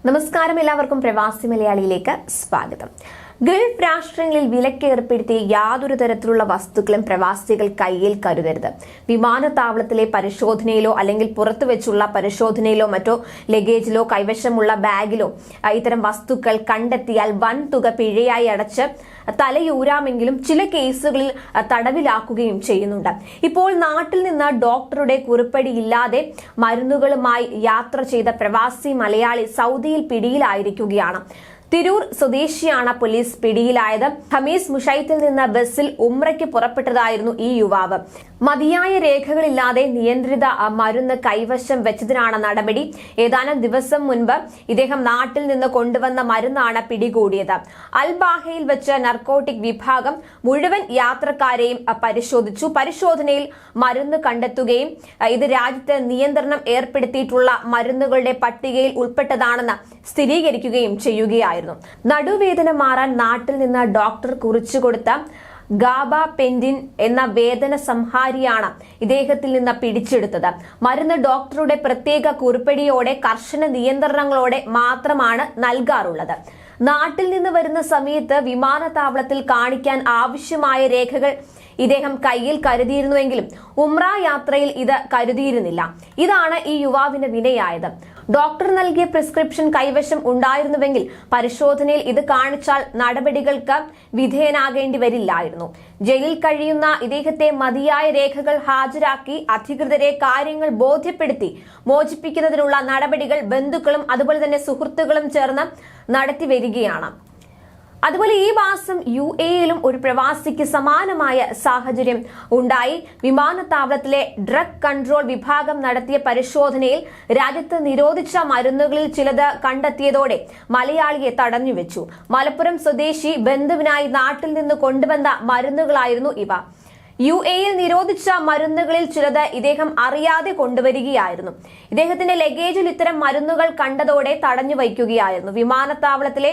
നമസ്കാരം, എല്ലാവർക്കും പ്രവാസി മലയാളിയിലേക്ക് സ്വാഗതം. ഗൾഫ് രാഷ്ട്രങ്ങളിൽ വിലക്ക് ഏർപ്പെടുത്തി യാതൊരു തരത്തിലുള്ള വസ്തുക്കളും പ്രവാസികൾ കയ്യിൽ കരുതരുത്. വിമാനത്താവളത്തിലെ പരിശോധനയിലോ അല്ലെങ്കിൽ പുറത്തു വെച്ചുള്ള പരിശോധനയിലോ മറ്റോ ലഗേജിലോ കൈവശമുള്ള ബാഗിലോ ഇത്തരം വസ്തുക്കൾ കണ്ടെത്തിയാൽ വൻ തുക പിഴയായി അടച്ച് തലയൂരാമെങ്കിലും ചില കേസുകളിൽ തടവിലാക്കുകയും ചെയ്യുന്നുണ്ട്. ഇപ്പോൾ നാട്ടിൽ നിന്ന് ഡോക്ടറുടെ കുറിപ്പടിയില്ലാതെ മരുന്നുകളുമായി യാത്ര ചെയ്ത പ്രവാസി മലയാളി സൗദിയിൽ പിടിയിലായിരിക്കുകയാണ്. തിരൂർ സ്വദേശിയാണ് പോലീസ് പിടിയിലായത്. ഹമീസ് മുഷൈത്തിൽ നിന്ന് ബസ്സിൽ ഉംറയ്ക്ക് പുറപ്പെട്ടതായിരുന്നു ഈ യുവാവ്. മതിയായ രേഖകളില്ലാതെ നിയന്ത്രിത മരുന്ന് കൈവശം വെച്ചതിനാണ് നടപടി. ഏതാനും ദിവസം മുൻപ് ഇദ്ദേഹം നാട്ടിൽ നിന്ന് കൊണ്ടുവന്ന മരുന്നാണ് പിടികൂടിയത്. അൽബാഹയിൽ വെച്ച് നർക്കോട്ടിക് വിഭാഗം മുഴുവൻ യാത്രക്കാരെയും പരിശോധിച്ചു. പരിശോധനയിൽ മരുന്ന് കണ്ടെത്തുകയും ഇത് രാജ്യത്ത് നിയന്ത്രണം ഏർപ്പെടുത്തിയിട്ടുള്ള മരുന്നുകളുടെ പട്ടികയിൽ ഉൾപ്പെട്ടതാണെന്ന് സ്ഥിരീകരിക്കുകയും ചെയ്യുകയായിരുന്നു. നടുവേദന മാറാൻ നാട്ടിൽ നിന്ന് ഡോക്ടർ കുറിച്ചു കൊടുത്ത ഗാബാപെന്റിൻ എന്ന വേദന സംഹാരിയാണ് ഇദ്ദേഹത്തിൽ നിന്ന് പിടിച്ചെടുത്തത്. മരുന്ന് ഡോക്ടറുടെ പ്രത്യേക കുറിപ്പടിയോടെ കർശന നിയന്ത്രണങ്ങളോടെ മാത്രമാണ് നൽകാറുള്ളത്. നാട്ടിൽ നിന്ന് വരുന്ന സമയത്ത് വിമാനത്താവളത്തിൽ കാണിക്കാൻ ആവശ്യമായ രേഖകൾ ഇദ്ദേഹം കയ്യിൽ കരുതിയിരുന്നുവെങ്കിലും ഉംറ യാത്രയിൽ ഇത് കരുതിയിരുന്നില്ല. ഇതാണ് ഈ യുവാവിന് വിനയായത്. ഡോക്ടർ നൽകിയ പ്രിസ്ക്രിപ്ഷൻ കൈവശം ഉണ്ടായിരുന്നുവെങ്കിൽ പരിശോധനയിൽ ഇത് കാണിച്ചാൽ നടപടികൾക്ക് വിധേയനാകേണ്ടി വരില്ലായിരുന്നു. ജയിലിൽ കഴിയുന്ന ഇദ്ദേഹത്തെ മതിയായ രേഖകൾ ഹാജരാക്കി അധികൃതരെ കാര്യങ്ങൾ ബോധ്യപ്പെടുത്തി മോചിപ്പിക്കുന്നതിനുള്ള നടപടികൾ ബന്ധുക്കളും അതുപോലെ തന്നെ സുഹൃത്തുക്കളും ചേർന്ന് നടത്തി വരികയാണ്. അതുപോലെ ഈ മാസം UAE-യിലും ഒരു പ്രവാസിക്ക് സമാനമായ സാഹചര്യം ഉണ്ടായി. വിമാനത്താവളത്തിലെ ഡ്രഗ് കൺട്രോൾ വിഭാഗം നടത്തിയ പരിശോധനയിൽ രാജ്യത്ത് നിരോധിച്ച മരുന്നുകളിൽ ചിലത് കണ്ടെത്തിയതോടെ മലയാളിയെ തടഞ്ഞുവെച്ചു. മലപ്പുറം സ്വദേശി ബന്ധുവിനായി നാട്ടിൽ നിന്ന് കൊണ്ടുവന്ന മരുന്നുകളായിരുന്നു ഇവ. UAE-യിൽ നിരോധിച്ച മരുന്നുകളിൽ ചിലത് ഇദ്ദേഹം അറിയാതെ കൊണ്ടുവരികയായിരുന്നു. ഇദ്ദേഹത്തിന്റെ ലഗേജിൽ ഇത്തരം മരുന്നുകൾ കണ്ടതോടെ തടഞ്ഞു വയ്ക്കുകയായിരുന്നു. വിമാനത്താവളത്തിലെ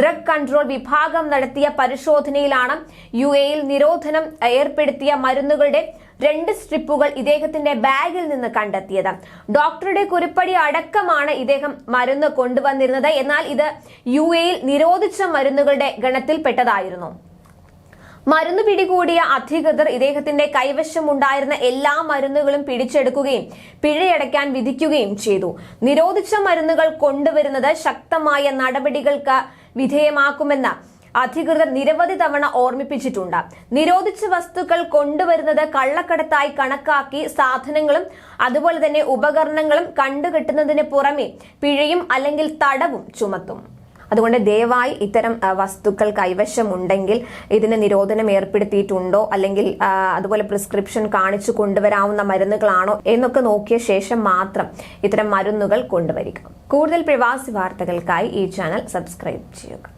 ഡ്രഗ് കൺട്രോൾ വിഭാഗം നടത്തിയ പരിശോധനയിലാണ് UAE-യിൽ നിരോധനം ഏർപ്പെടുത്തിയ മരുന്നുകളുടെ 2 സ്ട്രിപ്പുകൾ ഇദ്ദേഹത്തിന്റെ ബാഗിൽ നിന്ന് കണ്ടെത്തിയത്. ഡോക്ടറുടെ കുറിപ്പടി അടക്കമാണ് ഇദ്ദേഹം മരുന്ന് കൊണ്ടുവന്നിരുന്നത്. എന്നാൽ ഇത് UAE-യിൽ നിരോധിച്ച മരുന്നുകളുടെ ഗണത്തിൽപ്പെട്ടതായിരുന്നു. മരുന്ന് പിടികൂടിയ അധികൃതർ ഇദ്ദേഹത്തിന്റെ കൈവശം ഉണ്ടായിരുന്ന എല്ലാ മരുന്നുകളും പിടിച്ചെടുക്കുകയും പിഴയടയ്ക്കാൻ വിധിക്കുകയും ചെയ്തു. നിരോധിച്ച മരുന്നുകൾ കൊണ്ടുവരുന്നത് ശക്തമായ നടപടികൾക്ക് വിധേയമാക്കുമെന്ന് അധികൃതർ നിരവധി തവണ ഓർമ്മിപ്പിച്ചിട്ടുണ്ട്. നിരോധിച്ച വസ്തുക്കൾ കൊണ്ടുവരുന്നത് കള്ളക്കടത്തായി കണക്കാക്കി സാധനങ്ങളും അതുപോലെ തന്നെ ഉപകരണങ്ങളും കണ്ടുകെട്ടുന്നതിന് പുറമെ പിഴയും അല്ലെങ്കിൽ തടവും ചുമത്തും. അതുകൊണ്ട് ദയവായി ഇത്തരം വസ്തുക്കൾ കൈവശമുണ്ടെങ്കിൽ ഇതിന് നിരോധനം ഏർപ്പെടുത്തിയിട്ടുണ്ടോ അല്ലെങ്കിൽ അതുപോലെ പ്രിസ്ക്രിപ്ഷൻ കാണിച്ചു കൊണ്ടുവരാവുന്ന മരുന്നുകളാണോ എന്നൊക്കെ നോക്കിയ ശേഷം മാത്രം ഇത്തരം മരുന്നുകൾ കൊണ്ടുവരിക. കൂടുതൽ പ്രവാസി വാർത്തകൾക്കായി ഈ ചാനൽ സബ്സ്ക്രൈബ് ചെയ്യുക.